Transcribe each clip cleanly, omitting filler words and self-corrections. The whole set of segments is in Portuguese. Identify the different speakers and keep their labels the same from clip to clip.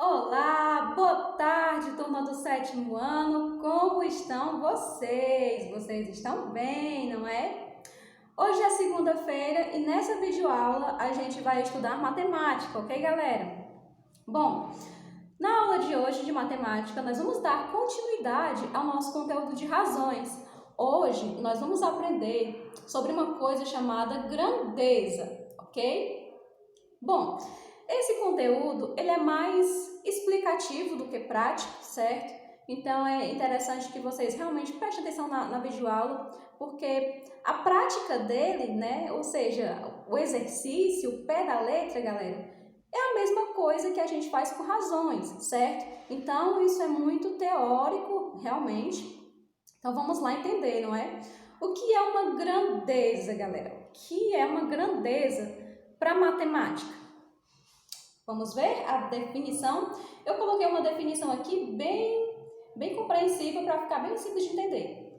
Speaker 1: Olá, boa tarde, turma do sétimo ano. Como estão vocês? Vocês estão bem, não é? Hoje é segunda-feira e nessa videoaula a gente vai estudar matemática, ok, galera? Bom, na aula de hoje de matemática nós vamos dar continuidade ao nosso conteúdo de razões. Hoje nós vamos aprender sobre uma coisa chamada grandeza, ok? Bom, esse conteúdo ele é mais explicativo do que prático, certo? Então é interessante que vocês realmente prestem atenção na videoaula, porque a prática dele, né, ou seja, o exercício, o pé da letra, galera, é a mesma coisa que a gente faz com razões, certo? Então isso é muito teórico, realmente. Então vamos lá entender, não é? O que é uma grandeza, galera? O que é uma grandeza para matemática? Vamos ver a definição. Eu coloquei uma definição aqui bem compreensível para ficar bem simples de entender.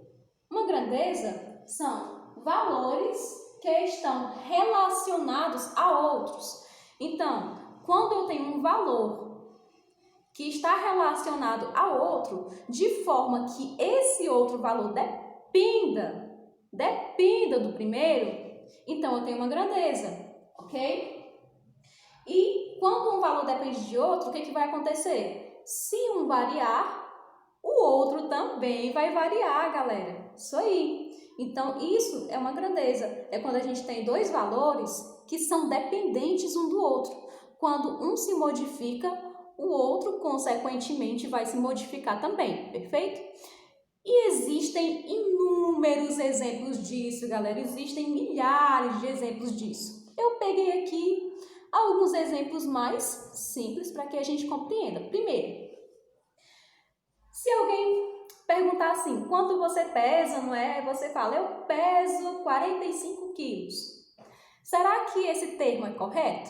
Speaker 1: Uma grandeza são valores que estão relacionados a outros. Então, quando eu tenho um valor que está relacionado a outro, de forma que esse outro valor dependa do primeiro, então eu tenho uma grandeza, ok? E quando um valor depende de outro, o que vai acontecer? Se um variar, o outro também vai variar, galera. Isso aí. Então, isso é uma grandeza. É quando a gente tem dois valores que são dependentes um do outro. Quando um se modifica, o outro, consequentemente, vai se modificar também. Perfeito? E existem inúmeros exemplos disso, galera. Existem milhares de exemplos disso. Eu peguei aqui alguns exemplos mais simples para que a gente compreenda. Primeiro, se alguém perguntar assim, quanto você pesa, não é? Você fala, eu peso 45 quilos. Será que esse termo é correto?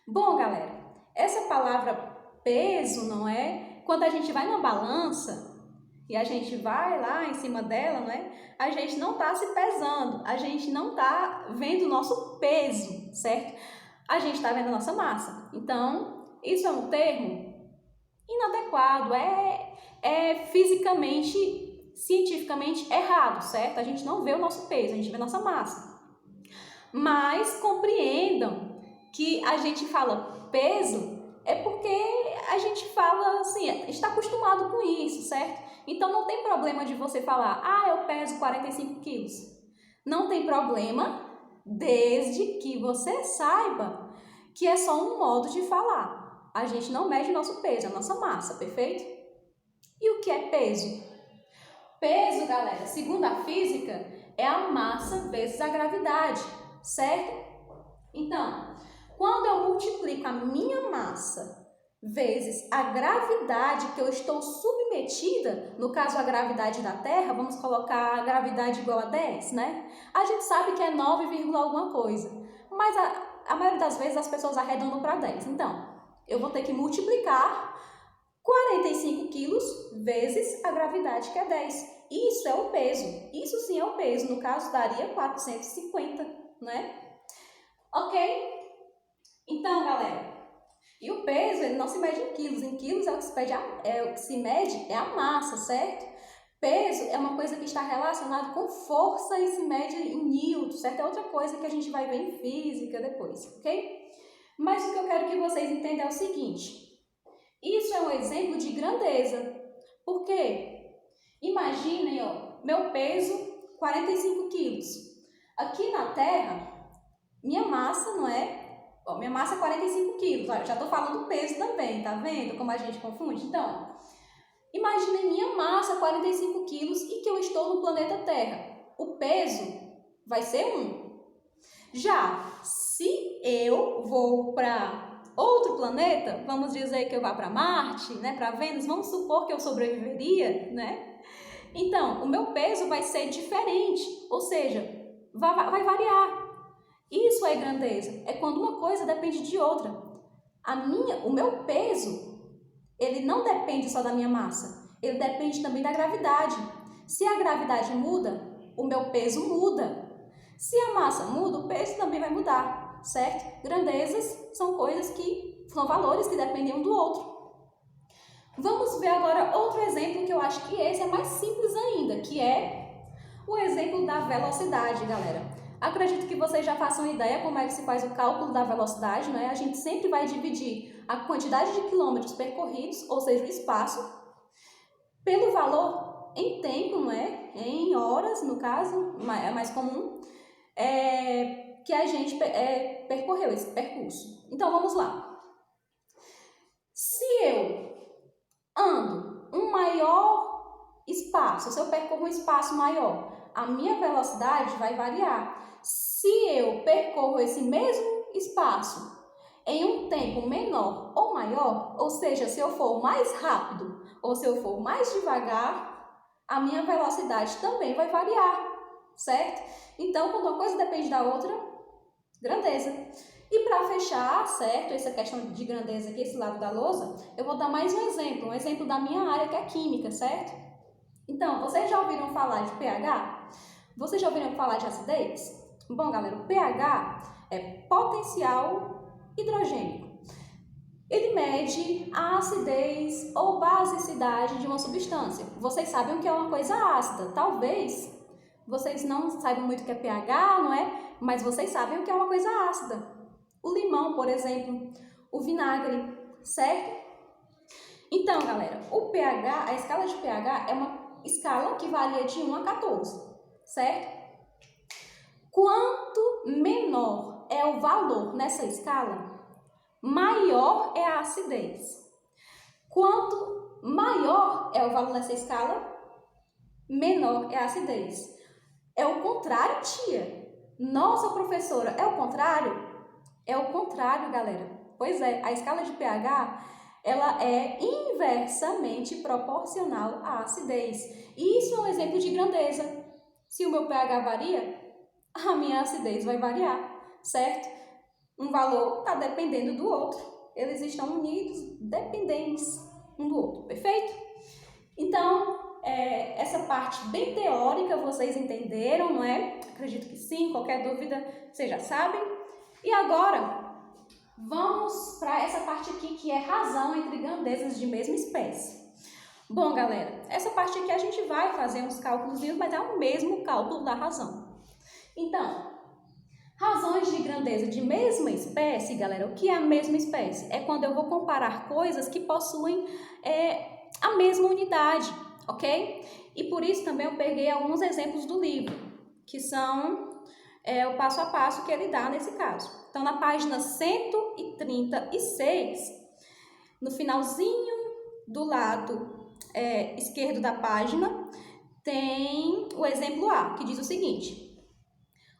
Speaker 1: Bom, galera, essa palavra peso, não é? Quando a gente vai na balança e a gente vai lá em cima dela, não é? A gente não está se pesando, a gente não está vendo o nosso peso, certo? A gente está vendo a nossa massa. Então, isso é um termo inadequado, é fisicamente, cientificamente errado, certo? A gente não vê o nosso peso, a gente vê a nossa massa. Mas compreendam que a gente fala peso é porque a gente fala assim, está acostumado com isso, certo? Então não tem problema de você falar, eu peso 45 quilos. Não tem problema, desde que você saiba que é só um modo de falar. A gente não mede o nosso peso, a nossa massa, perfeito? E o que é peso? Peso, galera, segundo a física, é a massa vezes a gravidade, certo? Então, quando eu multiplico a minha massa vezes a gravidade que eu estou submetida, no caso a gravidade da Terra, vamos colocar a gravidade igual a 10, né? A gente sabe que é 9, alguma coisa, mas a maioria das vezes as pessoas arredondam para 10. Então, eu vou ter que multiplicar 45 quilos vezes a gravidade que é 10. Isso é o peso. Isso sim é o peso. No caso, daria 450, né? Ok? Então, galera, e o peso, ele não se mede em quilos. Em quilos o que se mede é a massa, certo? Peso é uma coisa que está relacionada com força e se mede em newton, certo? É outra coisa que a gente vai ver em física depois, ok? Mas o que eu quero que vocês entendam é o seguinte. Isso é um exemplo de grandeza. Por quê? Imaginem, meu peso, 45 quilos. Aqui na Terra, minha massa, não é? Minha massa é 45 quilos. Eu já estou falando peso também, tá vendo como a gente confunde? Então, imagine minha massa 45 quilos e que eu estou no planeta Terra. O peso vai ser 1. Já se eu vou para outro planeta, vamos dizer que eu vá para Marte, né, para Vênus, vamos supor que eu sobreviveria, né? Então, o meu peso vai ser diferente, ou seja, vai variar. Isso é grandeza, é quando uma coisa depende de outra. O meu peso, ele não depende só da minha massa, ele depende também da gravidade. Se a gravidade muda, o meu peso muda. Se a massa muda, o peso também vai mudar, certo? Grandezas são coisas que São valores que dependem um do outro. Vamos ver agora outro exemplo que eu acho que esse é mais simples ainda, que é o exemplo da velocidade, galera. Acredito que vocês já façam ideia como é que se faz o cálculo da velocidade, né? A gente sempre vai dividir a quantidade de quilômetros percorridos, ou seja, o espaço, pelo valor em tempo, não é? Em horas, no caso, é mais comum, que a gente percorreu esse percurso. Então, vamos lá. Se eu ando um maior espaço, se eu percorro um espaço maior, a minha velocidade vai variar. Se eu percorro esse mesmo espaço em um tempo menor ou maior, ou seja, se eu for mais rápido ou se eu for mais devagar, a minha velocidade também vai variar, certo? Então, quando uma coisa depende da outra, grandeza. E para fechar, certo, essa questão de grandeza aqui, esse lado da lousa, eu vou dar mais um exemplo da minha área, que é química, certo? Então, vocês já ouviram falar de pH? Vocês já ouviram falar de acidez? Bom, galera, o pH é potencial hidrogênico. Ele mede a acidez ou basicidade de uma substância. Vocês sabem o que é uma coisa ácida. Talvez vocês não saibam muito o que é pH, não é? Mas vocês sabem o que é uma coisa ácida. O limão, por exemplo, o vinagre, certo? Então, galera, o pH, a escala de pH é uma escala que varia de 1 a 14, certo? Quanto menor é o valor nessa escala, maior é a acidez. Quanto maior é o valor nessa escala, menor é a acidez. É o contrário, tia. Nossa, professora, é o contrário? É o contrário, galera. Pois é, a escala de pH, ela é inversamente proporcional à acidez. E isso é um exemplo de grandeza. Se o meu pH varia, a minha acidez vai variar, certo? Um valor está dependendo do outro. Eles estão unidos, dependentes um do outro, perfeito? Então, essa parte bem teórica vocês entenderam, não é? Acredito que sim, qualquer dúvida vocês já sabem. E agora, vamos para essa parte aqui que é razão entre grandezas de mesma espécie. Bom, galera, essa parte aqui a gente vai fazer uns cálculos, mas é o mesmo cálculo da razão. Então, razões de grandeza de mesma espécie, galera, o que é a mesma espécie? É quando eu vou comparar coisas que possuem a mesma unidade, ok? E por isso também eu peguei alguns exemplos do livro, que são o passo a passo que ele dá nesse caso. Então, na página 136, no finalzinho do lado esquerdo da página, tem o exemplo A, que diz o seguinte: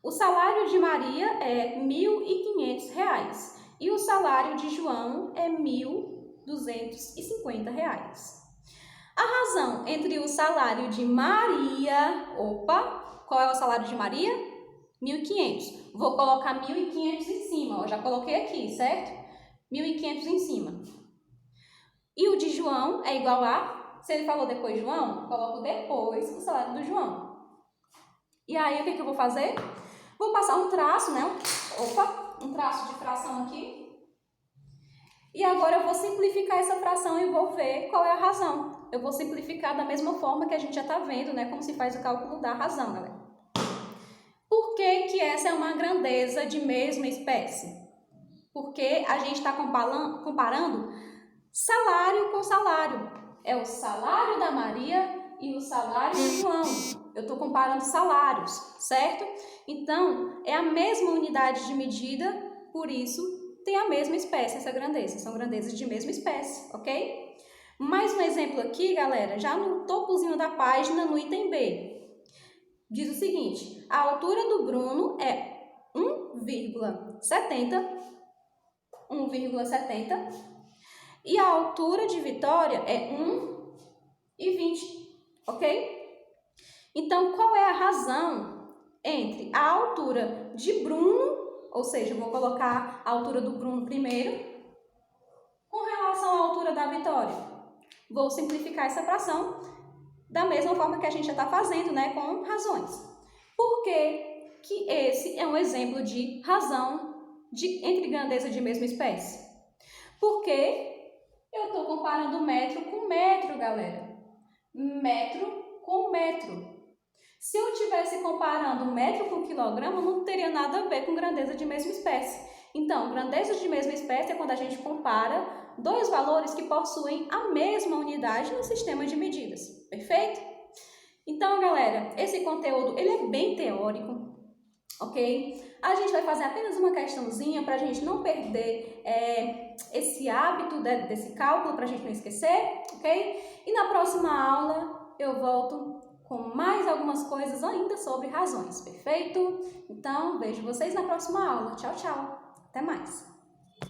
Speaker 1: o salário de Maria é R$ 1.500 e o salário de João é R$ 1.250. A razão entre o salário de Maria... qual é o salário de Maria? 1.500. Vou colocar 1.500 em cima, ó, já coloquei aqui, certo? 1.500 em cima. E o de João é igual a... Se ele falou depois João, coloco depois o salário do João. E aí, o que eu vou fazer? Vou passar um traço, né? Um traço de fração aqui. E agora eu vou simplificar essa fração e vou ver qual é a razão. Eu vou simplificar da mesma forma que a gente já está vendo, né? Como se faz o cálculo da razão, galera. Por que que essa é uma grandeza de mesma espécie? Porque a gente está comparando salário com salário. É o salário da Maria e o salário do João. Eu estou comparando salários, certo? Então, é a mesma unidade de medida, por isso tem a mesma espécie, essa grandeza. São grandezas de mesma espécie, ok? Mais um exemplo aqui, galera, já no topozinho da página, no item B. Diz o seguinte: a altura do Bruno é 1,70 e a altura de Vitória é 1,20, ok? Então, qual é a razão entre a altura de Bruno, ou seja, eu vou colocar a altura do Bruno primeiro, com relação à altura da Vitória? Vou simplificar essa fração da mesma forma que a gente já está fazendo, né, com razões. Por que que esse é um exemplo de razão entre grandeza de mesma espécie? Porque eu estou comparando metro com metro, galera. Metro com metro. Se eu estivesse comparando metro com quilograma, não teria nada a ver com grandeza de mesma espécie. Então, grandeza de mesma espécie é quando a gente compara dois valores que possuem a mesma unidade no sistema de medidas. Perfeito? Então, galera, esse conteúdo ele é bem teórico, ok? A gente vai fazer apenas uma questãozinha para a gente não perder esse hábito desse cálculo, para a gente não esquecer, ok? E na próxima aula eu volto com mais algumas coisas ainda sobre razões, perfeito? Então, vejo vocês na próxima aula. Tchau, tchau. Até mais.